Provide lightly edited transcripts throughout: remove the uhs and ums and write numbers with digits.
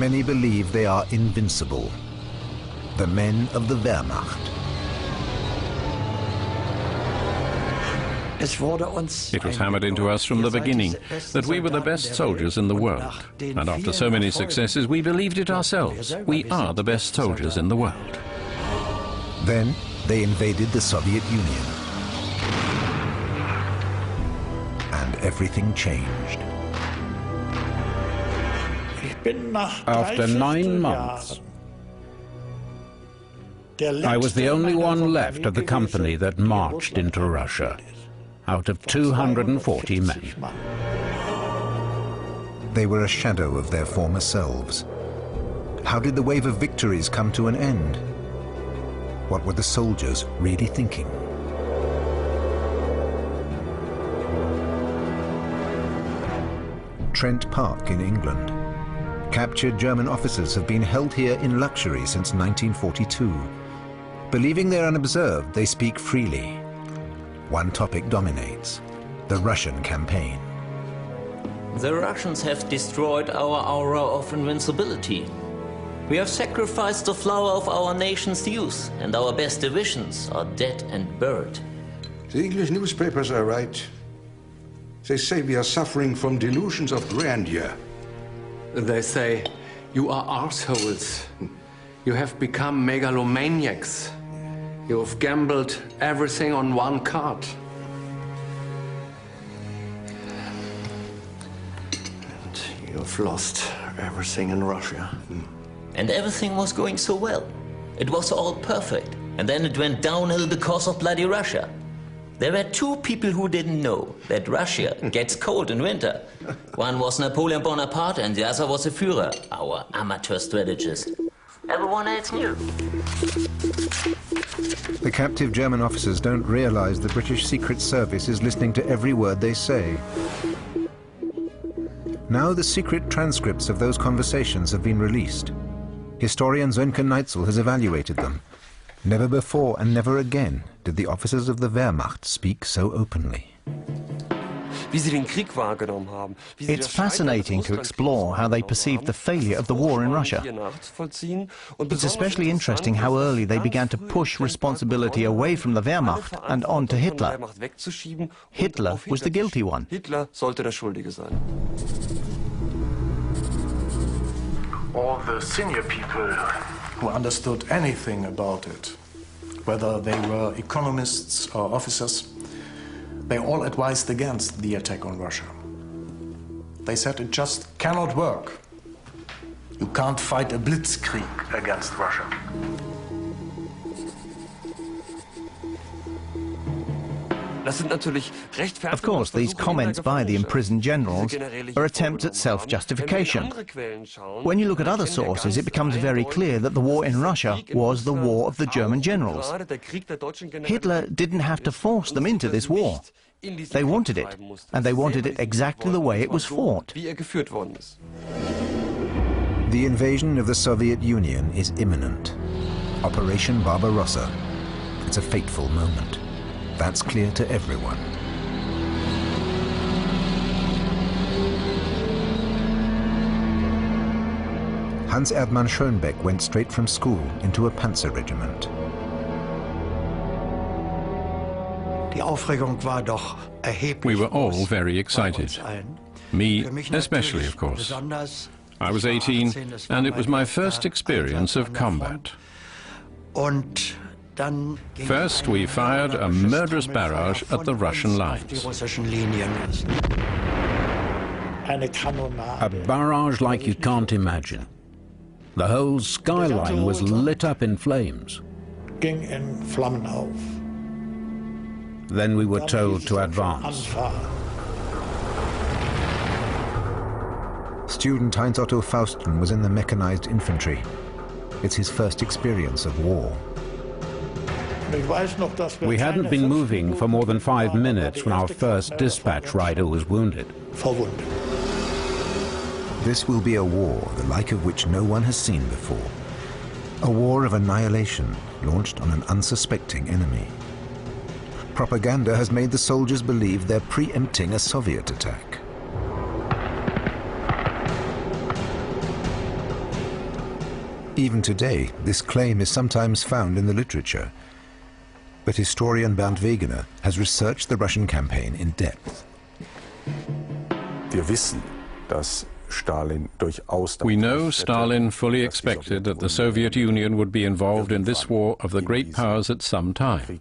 Many believe they are invincible. The men of the Wehrmacht. It was hammered into us from the beginning that we were the best soldiers in the world. And after so many successes, we believed it ourselves. We are the best soldiers in the world. Then they invaded the Soviet Union. And everything changed. After 9 months, I was the only one left of the company that marched into Russia, out of 240 men. They were a shadow of their former selves. How did the wave of victories come to an end? What were the soldiers really thinking? Trent Park in England. Captured German officers have been held here in luxury since 1942. Believing they're unobserved, they speak freely. One topic dominates: the Russian campaign. The Russians have destroyed our aura of invincibility. We have sacrificed the flower of our nation's youth, and our best divisions are dead and buried. The English newspapers are right. They say we are suffering from delusions of grandeur. They say, you are arseholes. You have become megalomaniacs. You have gambled everything on one card. And you have lost everything in Russia. And everything was going so well. It was all perfect. And then it went downhill because of bloody Russia. There were 2 people who didn't know that Russia gets cold in winter. One was Napoleon Bonaparte and the other was the Führer, our amateur strategist. Everyone else knew. The captive German officers don't realize the British Secret Service is listening to every word they say. Now the secret transcripts of those conversations have been released. Historian Sönke Neitzel has evaluated them. Never before and never again did the officers of the Wehrmacht speak so openly. It's fascinating to explore how they perceived the failure of the war in Russia. It's especially interesting how early they began to push responsibility away from the Wehrmacht and on to Hitler. Hitler was the guilty one. All the senior people who understood anything about it, whether they were economists or officers, they all advised against the attack on Russia. They said it just cannot work. You can't fight a blitzkrieg against Russia. Of course, these comments by the imprisoned generals are attempts at self-justification. When you look at other sources, it becomes very clear that the war in Russia was the war of the German generals. Hitler didn't have to force them into this war. They wanted it, and they wanted it exactly the way it was fought. The invasion of the Soviet Union is imminent. Operation Barbarossa. It's a fateful moment. That's clear to everyone. Hans Erdmann Schönbeck went straight from school into a panzer regiment. We were all very excited. Me especially, of course. I was 18, and it was my first experience of combat. First, we fired a murderous barrage at the Russian lines. A barrage like you can't imagine. The whole skyline was lit up in flames. Then we were told to advance. Student Heinz Otto Fausten was in the mechanized infantry. It's his first experience of war. We hadn't been moving for more than 5 minutes when our first dispatch rider was wounded. This will be a war the like of which no one has seen before. A war of annihilation launched on an unsuspecting enemy. Propaganda has made the soldiers believe they're preempting a Soviet attack. Even today, this claim is sometimes found in the literature. But historian Bernd Wegener has researched the Russian campaign in depth. We know Stalin fully expected that the Soviet Union would be involved in this war of the great powers at some time.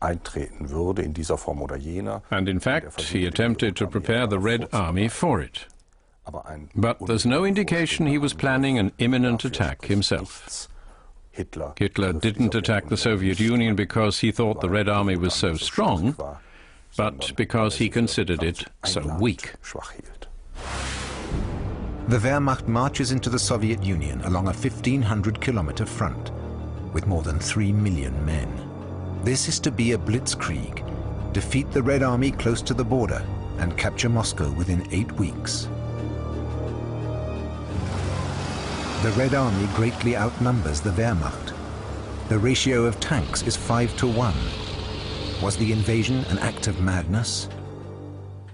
And in fact, he attempted to prepare the Red Army for it. But there's no indication he was planning an imminent attack himself. Hitler didn't attack the Soviet Union because he thought the Red Army was so strong, but because he considered it so weak. The Wehrmacht marches into the Soviet Union along a 1,500-kilometer front with more than 3 million men. This is to be a blitzkrieg, defeat the Red Army close to the border and capture Moscow within 8 weeks. The Red Army greatly outnumbers the Wehrmacht. The ratio of tanks is 5-to-1. Was the invasion an act of madness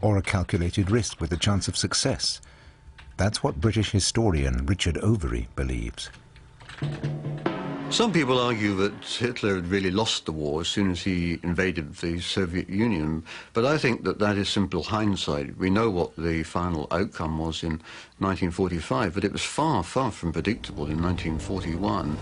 or a calculated risk with a chance of success? That's what British historian Richard Overy believes. Some people argue that Hitler had really lost the war as soon as he invaded the Soviet Union, but I think that that is simple hindsight. We know what the final outcome was in 1945, but it was far, far from predictable in 1941.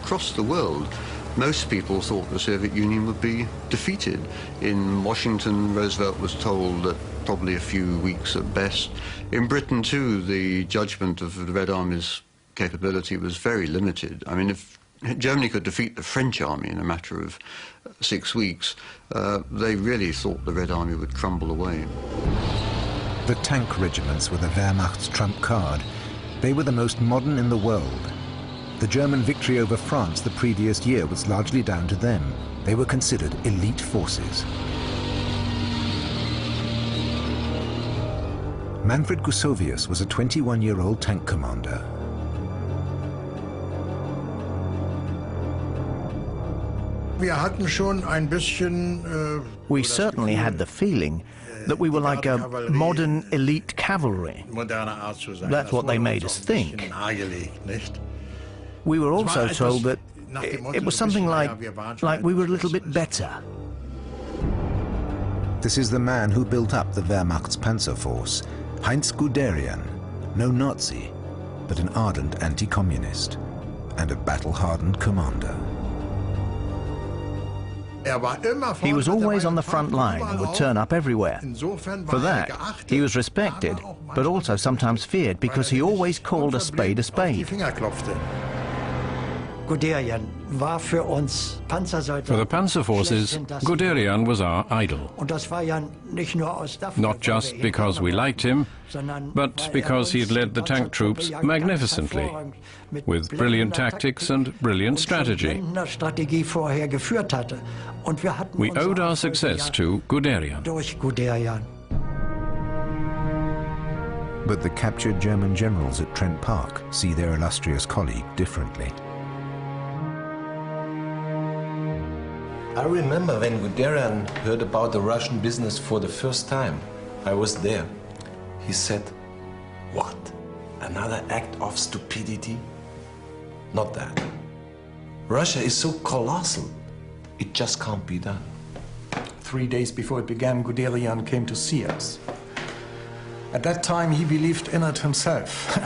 Across the world, most people thought the Soviet Union would be defeated. In Washington, Roosevelt was told that probably a few weeks at best. In Britain, too, the judgment of the Red Army's capability was very limited. I mean, if Germany could defeat the French army in a matter of 6 weeks, they really thought the Red Army would crumble away. The tank regiments were the Wehrmacht's trump card. They were the most modern in the world. The German victory over France the previous year was largely down to them. They were considered elite forces. Manfred Gusovius was a 21-year-old tank commander. We certainly had the feeling that we were like a modern elite cavalry. That's what they made us think. We were also told that it was something like we were a little bit better. This is the man who built up the Wehrmacht's panzer force, Heinz Guderian, no Nazi, but an ardent anti-communist and a battle-hardened commander. He was always on the front line and would turn up everywhere. For that, he was respected, but also sometimes feared because he always called a spade a spade. For the panzer forces, Guderian was our idol. Not just because we liked him, but because he had led the tank troops magnificently, with brilliant tactics and brilliant strategy. We owed our success to Guderian. But the captured German generals at Trent Park see their illustrious colleague differently. I remember when Guderian heard about the Russian business for the first time. I was there. He said, "What? Another act of stupidity? Not that. Russia is so colossal. It just can't be done." 3 days before it began, Guderian came to see us. At that time, he believed in it himself.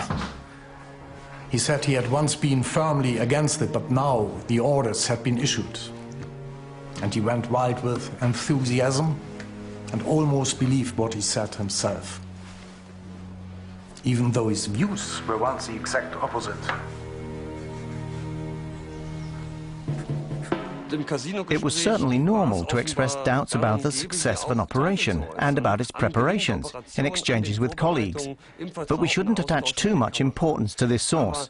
He said he had once been firmly against it, but now the orders had been issued. And he went wild with enthusiasm and almost believed what he said himself, even though his views were once the exact opposite. It was certainly normal to express doubts about the success of an operation and about its preparations in exchanges with colleagues. But we shouldn't attach too much importance to this source.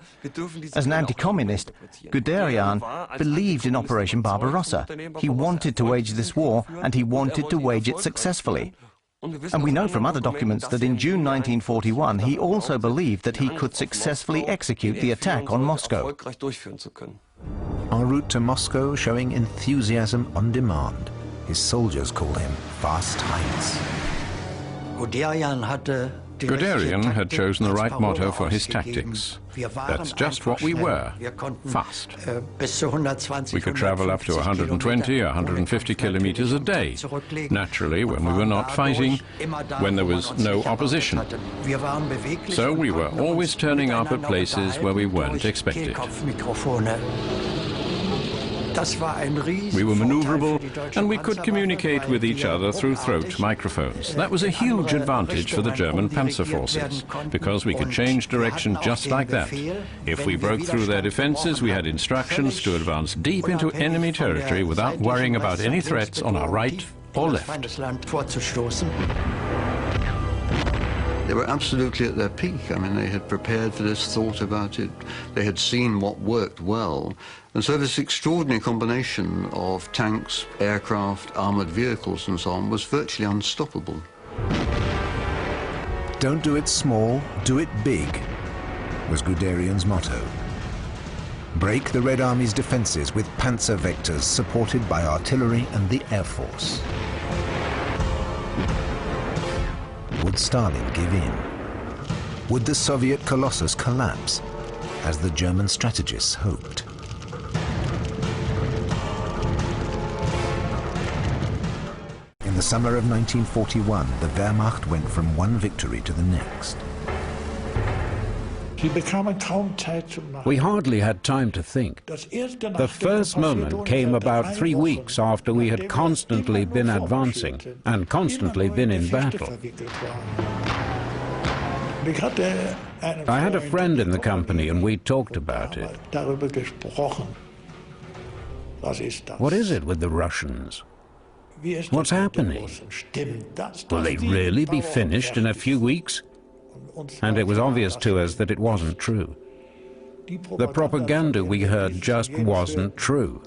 As an anti-communist, Guderian believed in Operation Barbarossa. He wanted to wage this war, and he wanted to wage it successfully. And we know from other documents that in June 1941 he also believed that he could successfully execute the attack on Moscow. En route to Moscow, showing enthusiasm on demand. His soldiers call him Fast Heinz. Guderian had chosen the right motto for his tactics. That's just what we were, fast. We could travel up to 120, 150 kilometers a day, naturally when we were not fighting, when there was no opposition. So we were always turning up at places where we weren't expected. We were maneuverable, and we could communicate with each other through throat microphones. That was a huge advantage for the German panzer forces, because we could change direction just like that. If we broke through their defenses, we had instructions to advance deep into enemy territory without worrying about any threats on our right or left. They were absolutely at their peak. I mean, they had prepared for this, thought about it, they had seen what worked well. And so this extraordinary combination of tanks, aircraft, armoured vehicles and so on was virtually unstoppable. Don't do it small, do it big, was Guderian's motto. Break the Red Army's defences with panzer vectors supported by artillery and the Air Force. Would Stalin give in? Would the Soviet colossus collapse, as the German strategists hoped? In the summer of 1941, the Wehrmacht went from one victory to the next. We hardly had time to think. The first moment came about 3 weeks after we had constantly been advancing and constantly been in battle. I had a friend in the company and we talked about it. What is it with the Russians? What's happening? Will they really be finished in a few weeks? And it was obvious to us that it wasn't true. The propaganda we heard just wasn't true.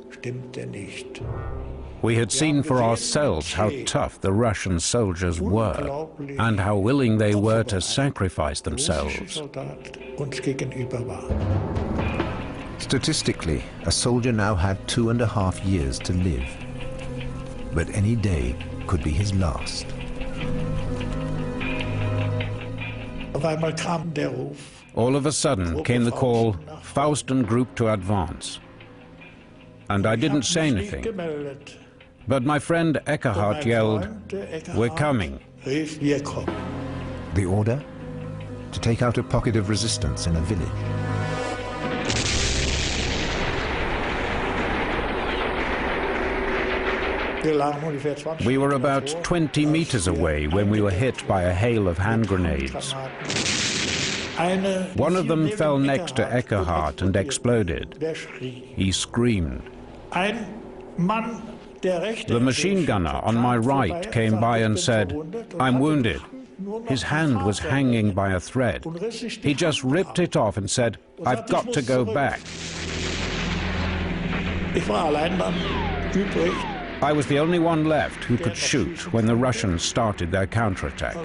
We had seen for ourselves how tough the Russian soldiers were and how willing they were to sacrifice themselves. Statistically, a soldier now had 2.5 years to live. But any day could be his last. All of a sudden came the call, Faust and group to advance. And I didn't say anything. But my friend Eckerhardt yelled, "We're coming." The order? To take out a pocket of resistance in a village. We were about 20 meters away when we were hit by a hail of hand grenades. One of them fell next to Eckerhardt and exploded. He screamed. The machine gunner on my right came by and said, "I'm wounded." His hand was hanging by a thread. He just ripped it off and said, "I've got to go back." I was the only one left who could shoot when the Russians started their counterattack.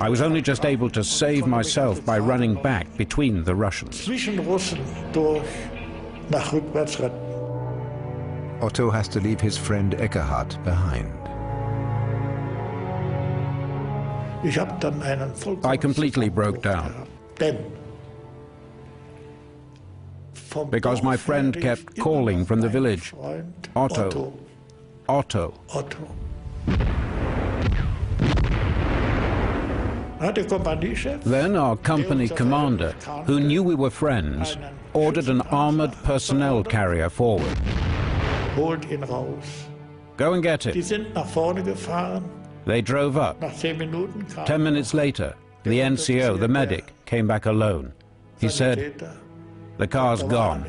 I was only just able to save myself by running back between the Russians. Otto has to leave his friend Eckerhardt behind. I completely broke down. Because my friend kept calling from the village, "Otto, Otto." Then our company commander, who knew we were friends, ordered an armored personnel carrier forward. "Go and get it." They drove up. 10 minutes later, the NCO, the medic, came back alone. He said, "The car's gone.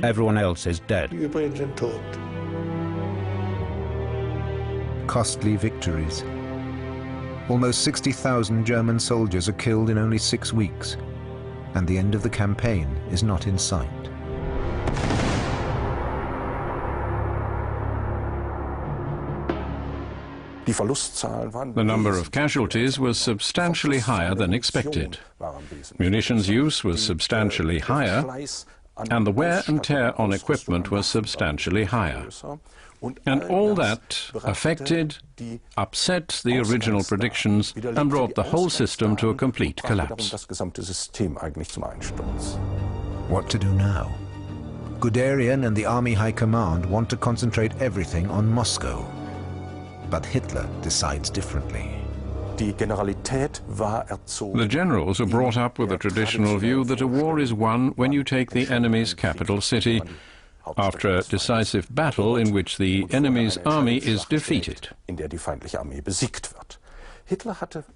Everyone else is dead." Costly victories. Almost 60,000 German soldiers are killed in only 6 weeks, and the end of the campaign is not in sight. The number of casualties was substantially higher than expected. Munitions use was substantially higher, and the wear and tear on equipment was substantially higher. And all that affected, upset the original predictions and brought the whole system to a complete collapse. What to do now? Guderian and the Army High Command want to concentrate everything on Moscow. But Hitler decides differently. The generals are brought up with a traditional view that a war is won when you take the enemy's capital city, after a decisive battle in which the enemy's army is defeated.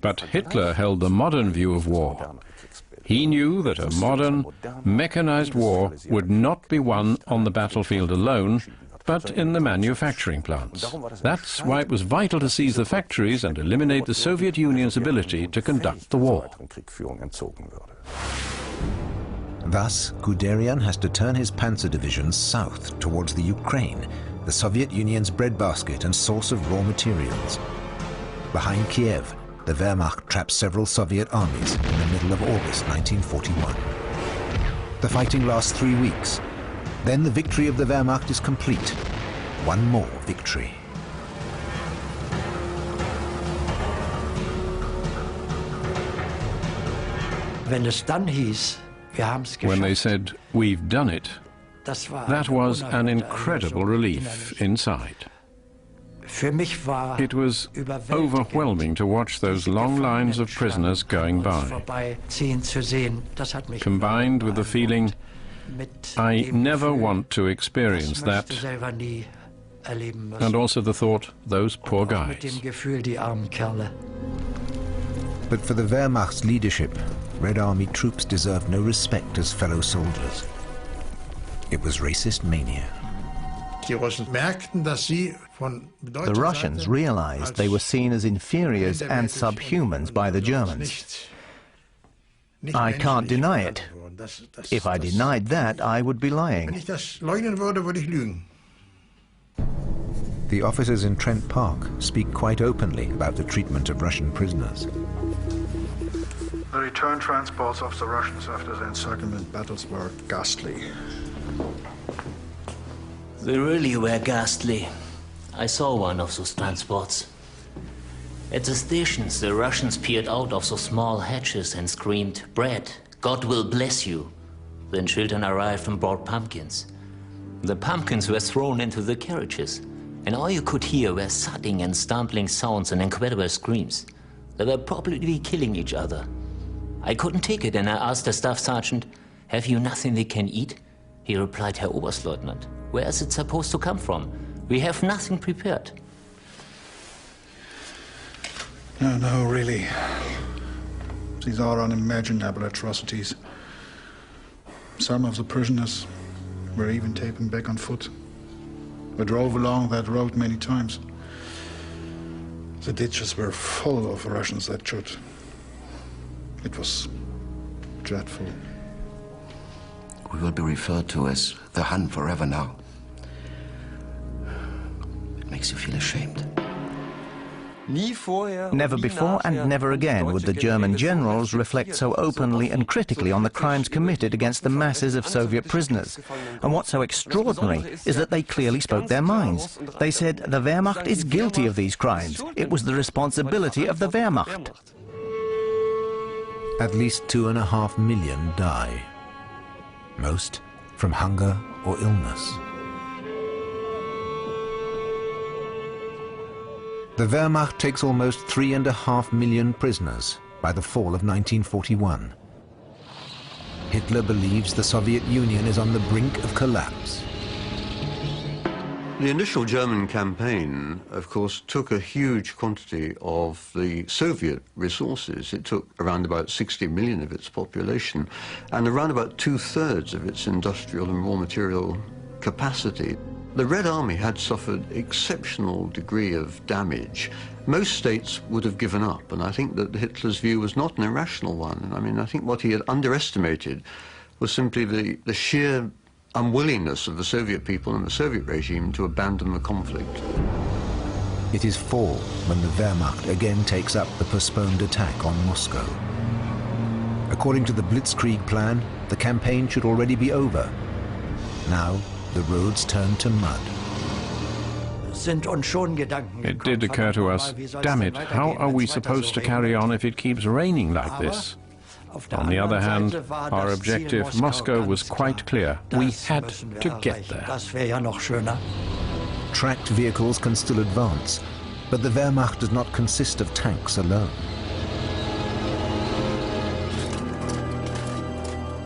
But Hitler held the modern view of war. He knew that a modern, mechanized war would not be won on the battlefield alone, but in the manufacturing plants. That's why it was vital to seize the factories and eliminate the Soviet Union's ability to conduct the war. Thus, Guderian has to turn his panzer divisions south towards the Ukraine, the Soviet Union's breadbasket and source of raw materials. Behind Kiev, the Wehrmacht traps several Soviet armies in the middle of August 1941. The fighting lasts 3 weeks. Then the victory of the Wehrmacht is complete. One more victory. When they said, "We've done it," that was an incredible relief inside. It was overwhelming to watch those long lines of prisoners going by, combined with the feeling, I never want to experience that, and also the thought, those poor guys. But for the Wehrmacht's leadership, Red Army troops deserved no respect as fellow soldiers. It was racist mania. The Russians realized they were seen as inferiors and subhumans by the Germans. I can't deny it. If I denied that, I would be lying. The officers in Trent Park speak quite openly about the treatment of Russian prisoners. The return transports of the Russians after the encirclement battles were ghastly. They really were ghastly. I saw one of those transports. At the stations, the Russians peered out of those small hatches and screamed, "Bread, God will bless you." Then children arrived and brought pumpkins. The pumpkins were thrown into the carriages, and all you could hear were thudding and stumbling sounds and incredible screams. They were probably killing each other. I couldn't take it, and I asked the staff sergeant, "Have you nothing they can eat?" He replied, "Herr Oberstleutnant, where is it supposed to come from? We have nothing prepared." No, really. These are unimaginable atrocities. Some of the prisoners were even taken back on foot. We drove along that road many times. The ditches were full of Russians that shot. It was dreadful. We will be referred to as the Hun forever now. It makes you feel ashamed. Never before and never again would the German generals reflect so openly and critically on the crimes committed against the masses of Soviet prisoners. And what's so extraordinary is that they clearly spoke their minds. They said the Wehrmacht is guilty of these crimes. It was the responsibility of the Wehrmacht. At least 2.5 million die. Most from hunger or illness. The Wehrmacht takes almost 3.5 million prisoners by the fall of 1941. Hitler believes the Soviet Union is on the brink of collapse. The initial German campaign, of course, took a huge quantity of the Soviet resources. It took around about 60 million of its population and around about 2/3 of its industrial and raw material capacity. The Red Army had suffered exceptional degree of damage. Most states would have given up, and I think that Hitler's view was not an irrational one. I mean, I think what he had underestimated was simply the sheer unwillingness of the Soviet people and the Soviet regime to abandon the conflict. It is fall when the Wehrmacht again takes up the postponed attack on Moscow. According to the Blitzkrieg plan, the campaign should already be over. Now, the roads turn to mud. It did occur to us, damn it, how are we supposed to carry on if it keeps raining like this? On the other hand, our objective, Moscow, was quite clear. We had to get there. Tracked vehicles can still advance, but the Wehrmacht does not consist of tanks alone.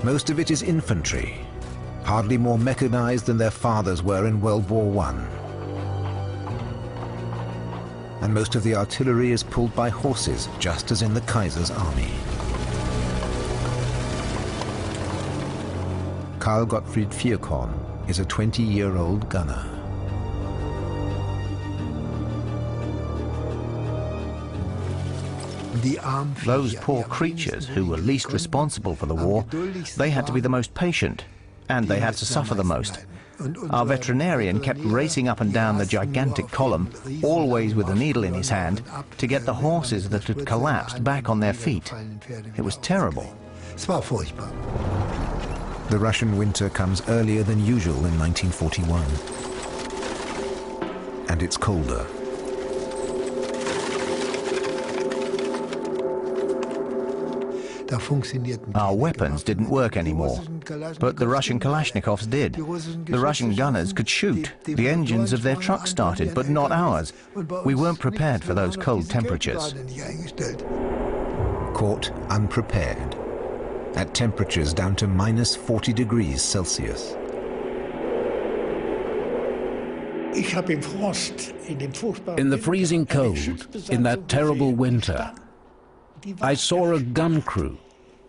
Most of it is infantry, hardly more mechanized than their fathers were in World War I. And most of the artillery is pulled by horses, just as in the Kaiser's army. Karl Gottfried Vierkorn is a 20-year-old gunner. Those poor creatures who were least responsible for the war, they had to be the most patient, and they had to suffer the most. Our veterinarian kept racing up and down the gigantic column, always with a needle in his hand, to get the horses that had collapsed back on their feet. It was terrible. The Russian winter comes earlier than usual in 1941. And it's colder. Our weapons didn't work anymore, but the Russian Kalashnikovs did. The Russian gunners could shoot. The engines of their trucks started, but not ours. We weren't prepared for those cold temperatures. Caught unprepared, at temperatures down to minus 40 degrees Celsius. In the freezing cold, in that terrible winter, I saw a gun crew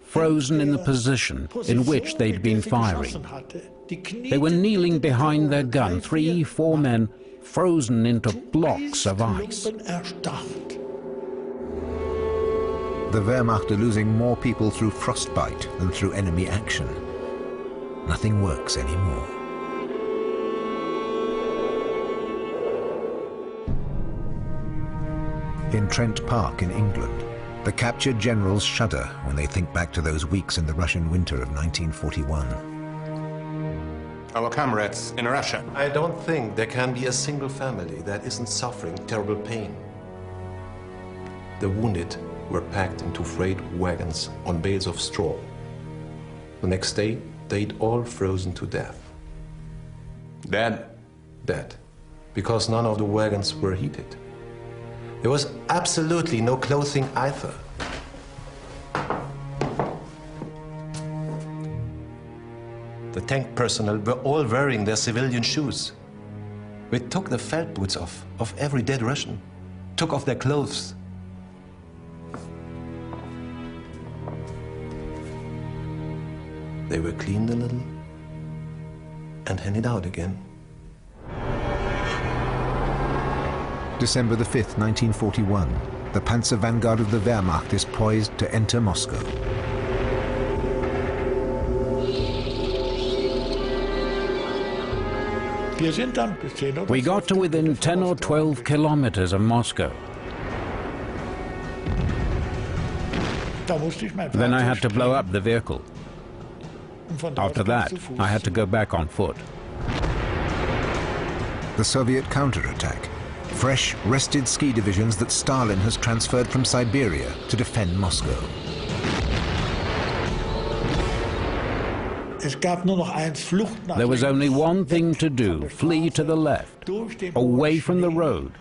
frozen in the position in which they'd been firing. They were kneeling behind their gun, 3, 4 men, frozen into blocks of ice. The Wehrmacht are losing more people through frostbite than through enemy action. Nothing works anymore. In Trent Park in England, the captured generals shudder when they think back to those weeks in the Russian winter of 1941. Our comrades in Russia. I don't think there can be a single family that isn't suffering terrible pain. The wounded were packed into freight wagons on bales of straw. The next day, they'd all frozen to death. Dead? Dead. Because none of the wagons were heated. There was absolutely no clothing either. The tank personnel were all wearing their civilian shoes. We took the felt boots off of every dead Russian, took off their clothes. They were cleaned a little and handed out again. December the 5th, 1941, the Panzer Vanguard of the Wehrmacht is poised to enter Moscow. We got to within 10 or 12 kilometers of Moscow. Then I had to blow up the vehicle. After that, I had to go back on foot. The Soviet counterattack. Fresh, rested ski divisions that Stalin has transferred from Siberia to defend Moscow. There was only one thing to do, flee to the left, away from the road,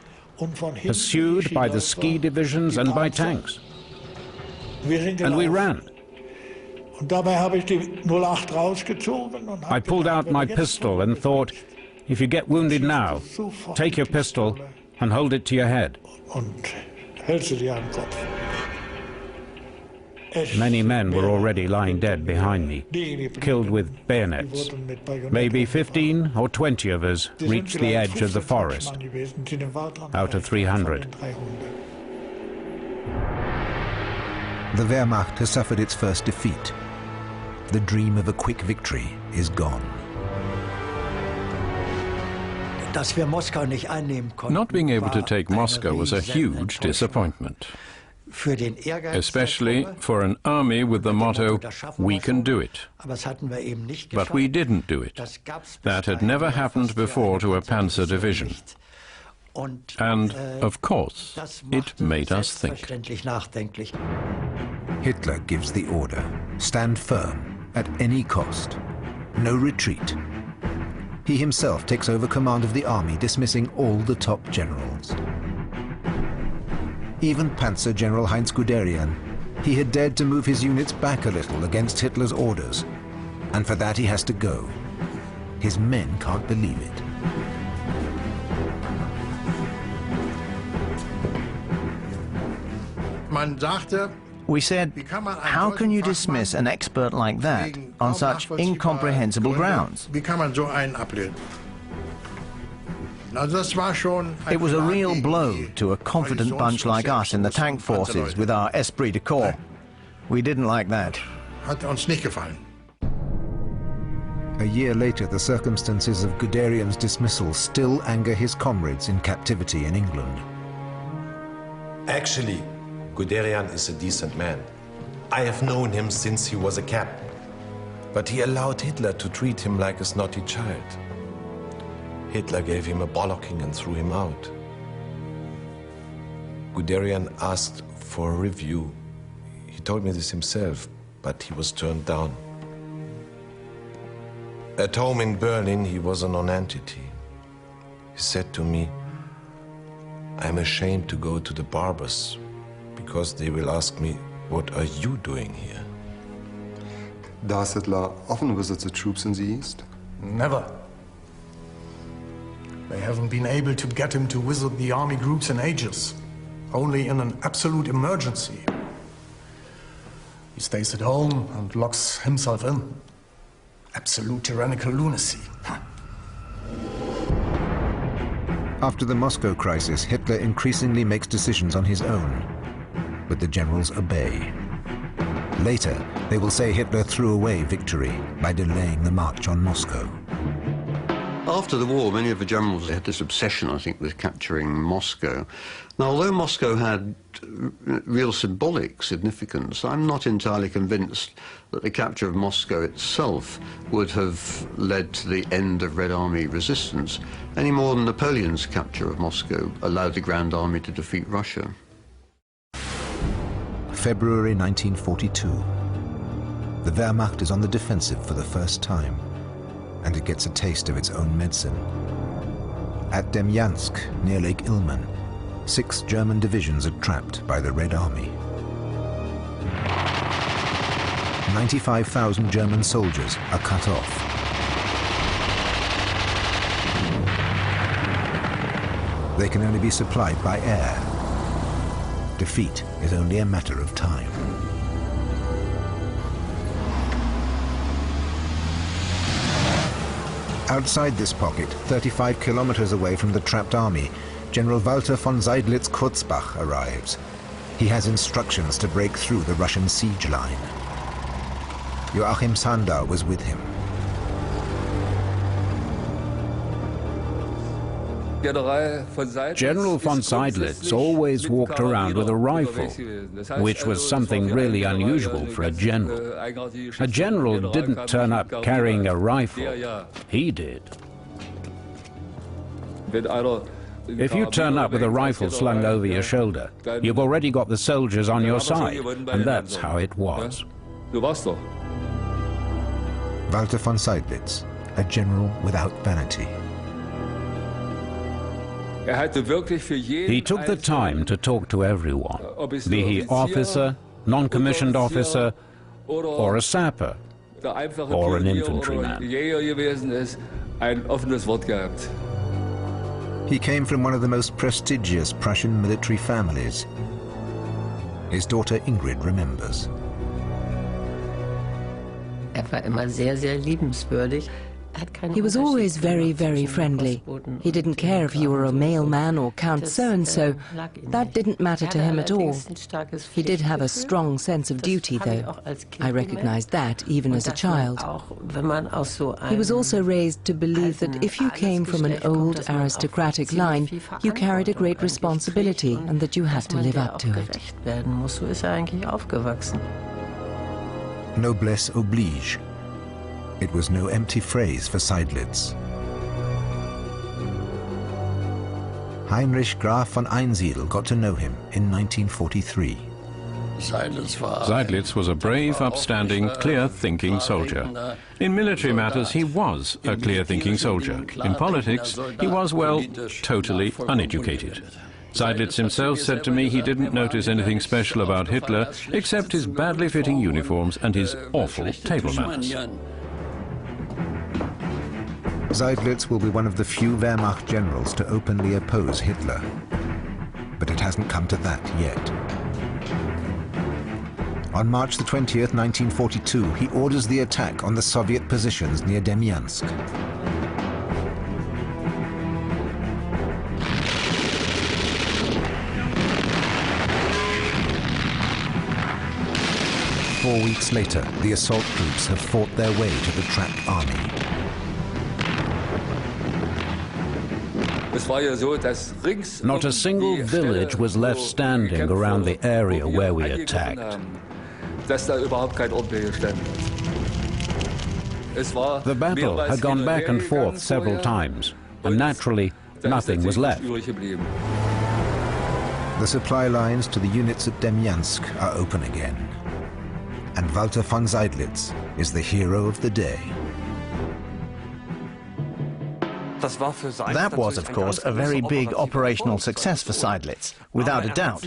pursued by the ski divisions and by tanks. And we ran. I pulled out my pistol and thought, if you get wounded now, take your pistol and hold it to your head. Many men were already lying dead behind me, killed with bayonets. Maybe 15 or 20 of us reached the edge of the forest, out of 300. The Wehrmacht has suffered its first defeat. The dream of a quick victory is gone. Not being able to take Moscow was a huge disappointment, especially for an army with the motto, "We can do it." But we didn't do it. That had never happened before to a panzer division. And, of course, it made us think. Hitler gives the order: stand firm at any cost. No retreat. He himself takes over command of the army, dismissing all the top generals. Even Panzer General Heinz Guderian, he had dared to move his units back a little against Hitler's orders. And for that he has to go. His men can't believe it. We said, how can you dismiss an expert like that on such incomprehensible grounds? It was a real blow to a confident bunch like us in the tank forces with our esprit de corps. We didn't like that. A year later, the circumstances of Guderian's dismissal still anger his comrades in captivity in England. Actually, Guderian is a decent man. I have known him since he was a captain. But he allowed Hitler to treat him like a snotty child. Hitler gave him a bollocking and threw him out. Guderian asked for a review. He told me this himself, but he was turned down. At home in Berlin, he was a non-entity. He said to me, "I'm ashamed to go to the barbers, because they will ask me, what are you doing here?" Does Hitler often visit the troops in the East? Never. They haven't been able to get him to visit the army groups in ages. Only in an absolute emergency. He stays at home and locks himself in. Absolute tyrannical lunacy. After the Moscow crisis, Hitler increasingly makes decisions on his own, but the generals obey. Later, they will say Hitler threw away victory by delaying the march on Moscow. After the war, many of the generals had this obsession, I think, with capturing Moscow. Now, although Moscow had real symbolic significance, I'm not entirely convinced that the capture of Moscow itself would have led to the end of Red Army resistance, any more than Napoleon's capture of Moscow allowed the Grand Army to defeat Russia. February 1942. The Wehrmacht is on the defensive for the first time, and it gets a taste of its own medicine. At Demyansk, near Lake Ilmen, 6 German divisions are trapped by the Red Army. 95,000 German soldiers are cut off. They can only be supplied by air. Defeat is only a matter of time. Outside this pocket, 35 kilometers away from the trapped army, General Walter von Seydlitz-Kurzbach arrives. He has instructions to break through the Russian siege line. Joachim Sandau was with him. General von Seydlitz always walked around with a rifle, which was something really unusual for a general. A general didn't turn up carrying a rifle. He did. If you turn up with a rifle slung over your shoulder, you've already got the soldiers on your side, and that's how it was. Walter von Seydlitz, a general without vanity. He took the time to talk to everyone, be he officer, non-commissioned officer, or a sapper, or an infantryman. He came from one of the most prestigious Prussian military families. His daughter Ingrid remembers. He was always very, very friendly. He didn't care if you were a mailman or Count so-and-so. That didn't matter to him at all. He did have a strong sense of duty, though. I recognized that even as a child. He was also raised to believe that if you came from an old aristocratic line, you carried a great responsibility and that you had to live up to it. Noblesse oblige. It was no empty phrase for Seydlitz. Heinrich Graf von Einsiedel got to know him in 1943. Seydlitz was a brave, upstanding, clear-thinking soldier. In military matters, he was a clear-thinking soldier. In politics, he was, well, totally uneducated. Seydlitz himself said to me he didn't notice anything special about Hitler except his badly fitting uniforms and his awful table manners. Seydlitz will be one of the few Wehrmacht generals to openly oppose Hitler. But it hasn't come to that yet. On March the 20th, 1942, he orders the attack on the Soviet positions near Demyansk. Four weeks later, the assault groups have fought their way to the trapped army. Not a single village was left standing around the area where we attacked. The battle had gone back and forth several times, and naturally, nothing was left. The supply lines to the units at Demyansk are open again. And Walter von Seydlitz is the hero of the day. That was, of course, a very big operational success for Seydlitz, without a doubt.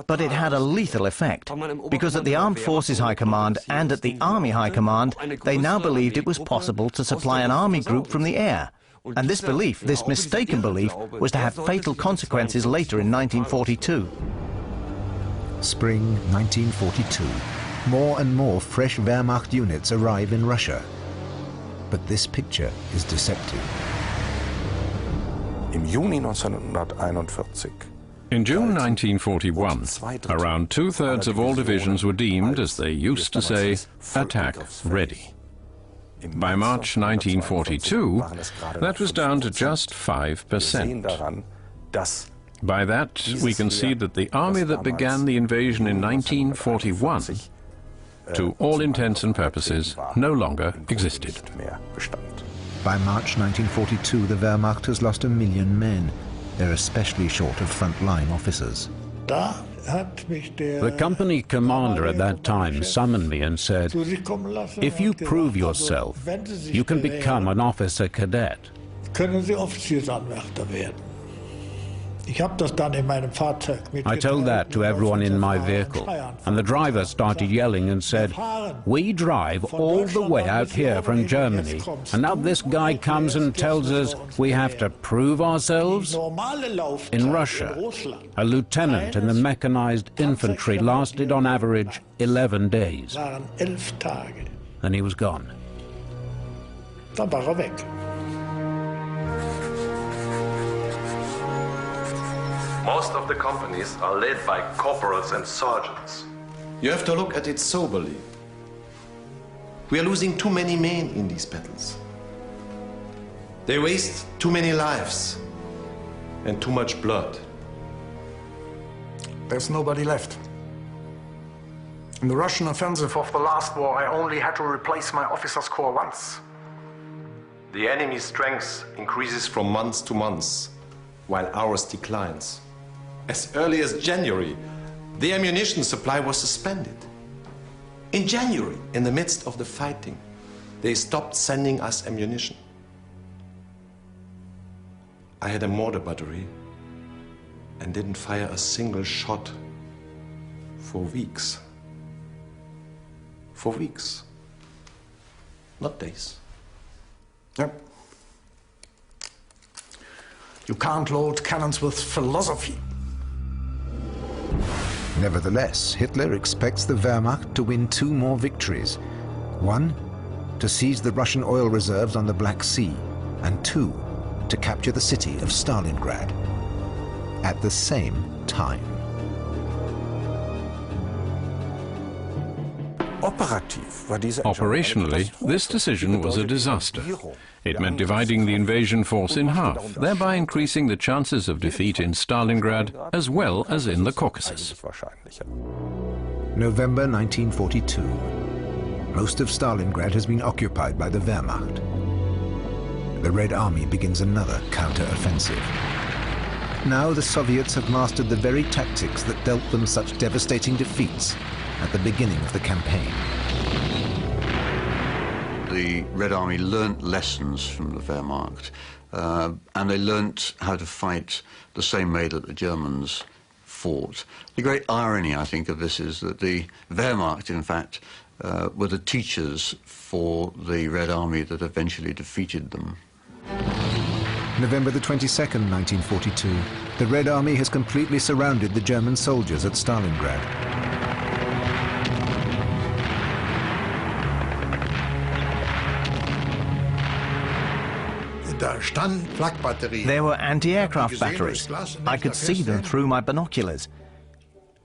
But it had a lethal effect, because at the Armed Forces High Command and at the Army High Command, they now believed it was possible to supply an army group from the air. And this belief, this mistaken belief, was to have fatal consequences later in 1942. Spring 1942. More and more fresh Wehrmacht units arrive in Russia. But this picture is deceptive. In June 1941, around two-thirds of all divisions were deemed, as they used to say, attack ready. By March 1942, that was down to just 5%. By that, we can see that the army that began the invasion in 1941, to all intents and purposes, no longer existed. By March 1942, the Wehrmacht has lost 1 million men. They're especially short of front-line officers. The company commander at that time summoned me and said, "If you prove yourself, you can become an officer cadet." I told that to everyone in my vehicle, and the driver started yelling and said, "We drive all the way out here from Germany, and now this guy comes and tells us we have to prove ourselves?" In Russia, a lieutenant in the mechanized infantry lasted on average 11 days. Then he was gone. Most of the companies are led by corporals and sergeants. You have to look at it soberly. We are losing too many men in these battles. They waste too many lives and too much blood. There's nobody left. In the Russian offensive of the last war, I only had to replace my officers' corps once. The enemy's strength increases from month to month, while ours declines. As early as January, the ammunition supply was suspended. In January, in the midst of the fighting, they stopped sending us ammunition. I had a mortar battery and didn't fire a single shot for weeks. For weeks, not days. Yep. You can't load cannons with philosophy. Nevertheless, Hitler expects the Wehrmacht to win 2 more victories. 1, to seize the Russian oil reserves on the Black Sea, and 2, to capture the city of Stalingrad. At the same time. Operationally, this decision was a disaster. It meant dividing the invasion force in half, thereby increasing the chances of defeat in Stalingrad as well as in the Caucasus. November 1942. Most of Stalingrad has been occupied by the Wehrmacht. The Red Army begins another counter-offensive. Now the Soviets have mastered the very tactics that dealt them such devastating defeats at the beginning of the campaign. The Red Army learnt lessons from the Wehrmacht, and they learnt how to fight the same way that the Germans fought. The great irony, I think, of this is that the Wehrmacht, in fact, were the teachers for the Red Army that eventually defeated them. November the 22nd, 1942, the Red Army has completely surrounded the German soldiers at Stalingrad. There were anti-aircraft batteries. I could see them through my binoculars.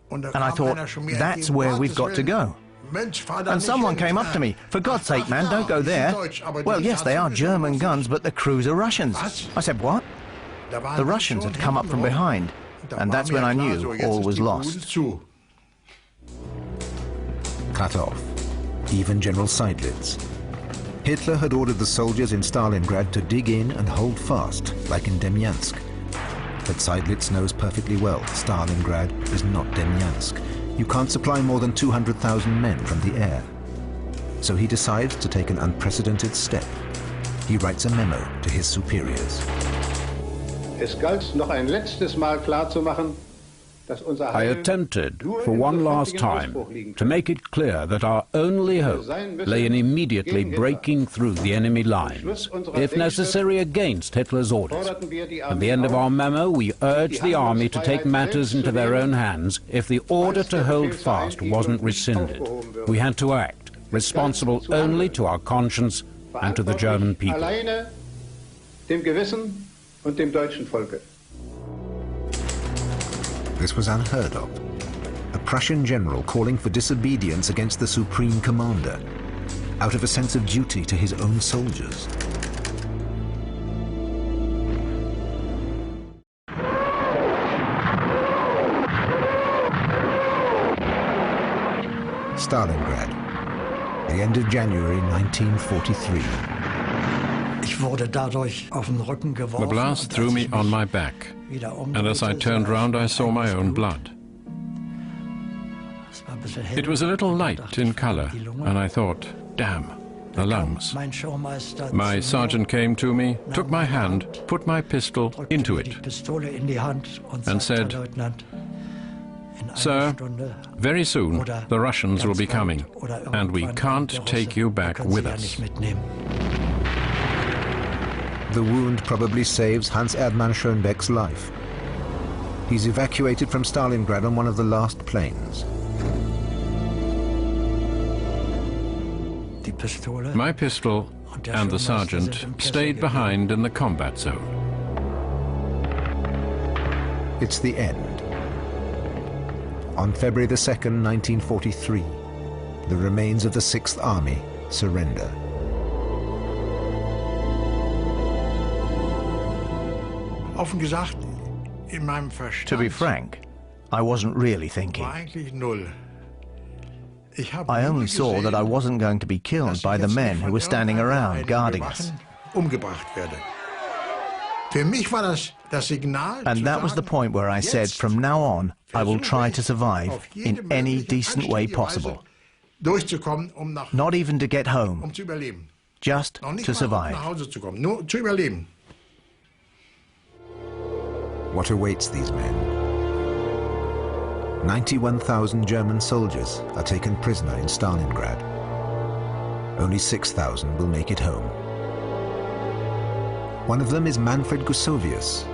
And I thought, that's where we've got to go. And someone came up to me, "For God's sake, man, don't go there." "Well, yes, they are German guns, but the crews are Russians." I said, "What?" The Russians had come up from behind, and that's when I knew all was lost. Cut off, even General Seydlitz. Hitler had ordered the soldiers in Stalingrad to dig in and hold fast, like in Demyansk. But Seydlitz knows perfectly well Stalingrad is not Demyansk. You can't supply more than 200,000 men from the air. So he decides to take an unprecedented step. He writes a memo to his superiors. Es galt noch ein letztes Mal klarzumachen, dass unser I attempted, for one last time, to make it clear that our only hope lay in immediately breaking through the enemy lines, if necessary against Hitler's orders. At the end of our memo, we urged the army to take matters into their own hands if the order to hold fast wasn't rescinded. We had to act, responsible only to our conscience and to the German people. Alleine dem Gewissen und dem deutschen Volke. This was unheard of. A Prussian general calling for disobedience against the supreme commander, out of a sense of duty to his own soldiers. Stalingrad, the end of January 1943. The blast threw me on my back, and as I turned round I saw my own blood. It was a little light in colour, and I thought, damn, the lungs. My sergeant came to me, took my hand, put my pistol into it, and said, "Sir, very soon the Russians will be coming, and we can't take you back with us." The wound probably saves Hans Erdmann Schönbeck's life. He's evacuated from Stalingrad on one of the last planes. My pistol and the sergeant stayed behind in the combat zone. It's the end. On February the 2nd, 1943, the remains of the 6th Army surrender. To be frank, I wasn't really thinking. I only saw that I wasn't going to be killed by the men who were standing around guarding us. And that was the point where I said, from now on, I will try to survive in any decent way possible. Not even to get home, just to survive. What awaits these men? 91,000 German soldiers are taken prisoner in Stalingrad. Only 6,000 will make it home. One of them is Manfred Gusovius,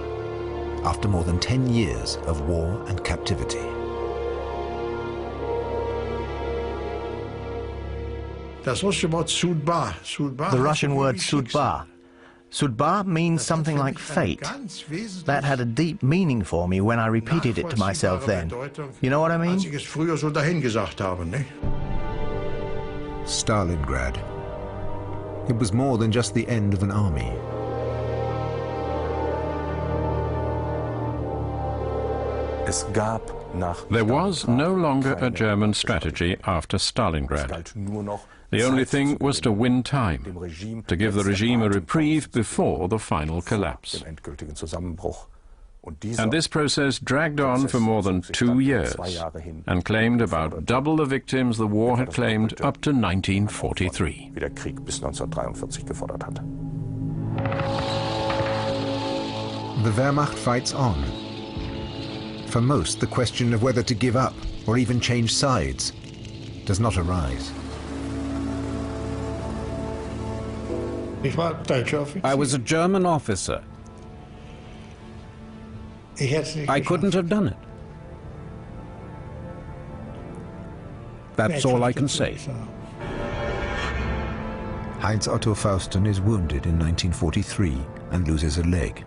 after more than 10 years of war and captivity. The Russian word "судьба." Судьба means something like fate. That had a deep meaning for me when I repeated it to myself then. You know what I mean? Stalingrad. It was more than just the end of an army. There was no longer a German strategy after Stalingrad. The only thing was to win time, to give the regime a reprieve before the final collapse. And this process dragged on for more than 2 years and claimed about double the victims the war had claimed up to 1943. The Wehrmacht fights on. For most, the question of whether to give up or even change sides does not arise. I was a German officer. I couldn't have done it. That's all I can say. Heinz Otto Fausten is wounded in 1943 and loses a leg.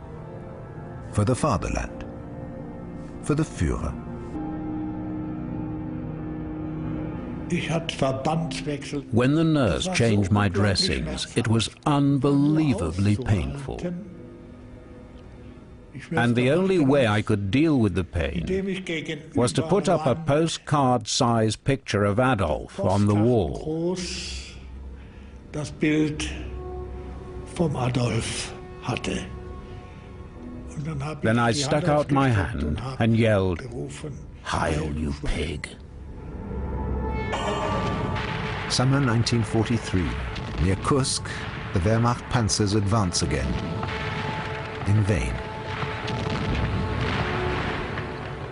For the fatherland. For the Führer. When the nurse changed my dressings, it was unbelievably painful. And the only way I could deal with the pain was to put up a postcard-sized picture of Adolf on the wall. Then I stuck out my hand and yelled, "Heil, you pig!" Summer 1943. Near Kursk, the Wehrmacht panzers advance again. In vain.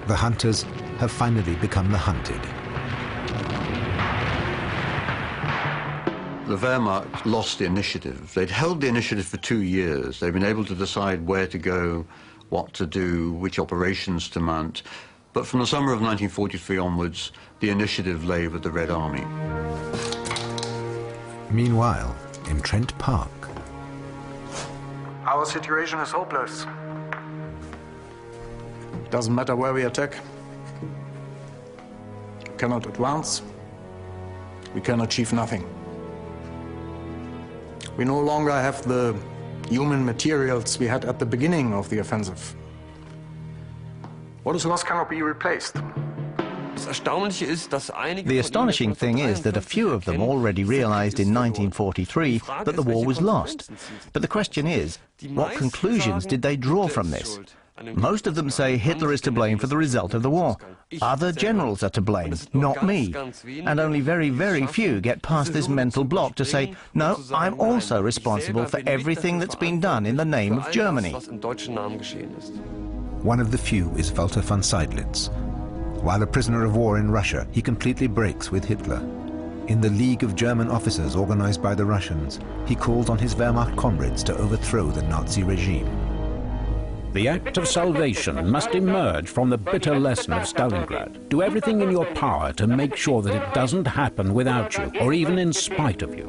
The hunters have finally become the hunted. The Wehrmacht lost the initiative. They'd held the initiative for 2 years. They've been able to decide where to go, what to do, which operations to mount. But from the summer of 1943 onwards, the initiative lay with the Red Army. Meanwhile, in Trent Park. Our situation is hopeless. Doesn't matter where we attack. We cannot advance. We can achieve nothing. We no longer have the human materials we had at the beginning of the offensive. What is lost cannot be replaced. The astonishing thing is that a few of them already realized in 1943 that the war was lost. But the question is, what conclusions did they draw from this? Most of them say Hitler is to blame for the result of the war. Other generals are to blame, not me. And only very, very few get past this mental block to say, no, I'm also responsible for everything that's been done in the name of Germany. One of the few is Walter von Seydlitz. While a prisoner of war in Russia, he completely breaks with Hitler. In the League of German Officers organized by the Russians, he calls on his Wehrmacht comrades to overthrow the Nazi regime. The act of salvation must emerge from the bitter lesson of Stalingrad. Do everything in your power to make sure that it doesn't happen without you, or even in spite of you.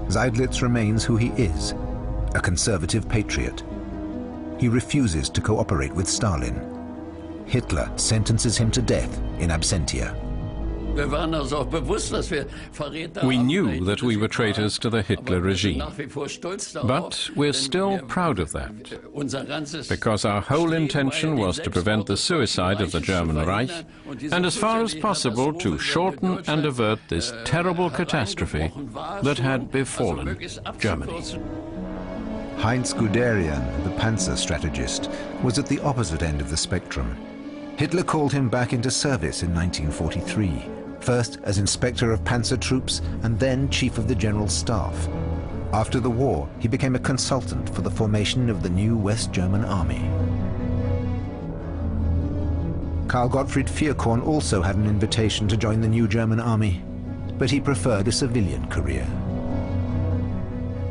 Seydlitz remains who he is, a conservative patriot. He refuses to cooperate with Stalin. Hitler sentences him to death in absentia. We knew that we were traitors to the Hitler regime, but we're still proud of that, because our whole intention was to prevent the suicide of the German Reich, and as far as possible to shorten and avert this terrible catastrophe that had befallen Germany. Heinz Guderian, the Panzer strategist, was at the opposite end of the spectrum. Hitler called him back into service in 1943. First as inspector of panzer troops and then chief of the general staff. After the war, he became a consultant for the formation of the new West German army. Karl Gottfried Vierkorn also had an invitation to join the new German army, but he preferred a civilian career.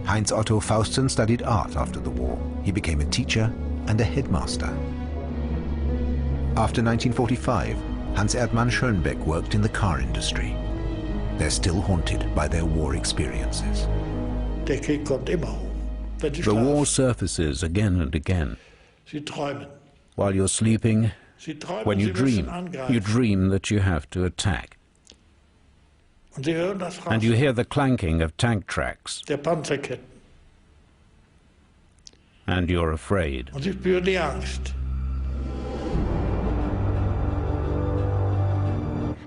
Heinz Otto Fausten studied art after the war. He became a teacher and a headmaster. After 1945, Hans Erdmann Schönbeck worked in the car industry. They're still haunted by their war experiences. The war surfaces again and again. While you're sleeping, when you dream that you have to attack. And you hear the clanking of tank tracks. And you're afraid.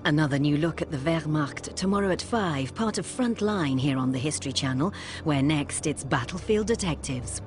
Another new look at the Wehrmacht tomorrow at 5, part of Front Line here on the History Channel, where next it's Battlefield Detectives.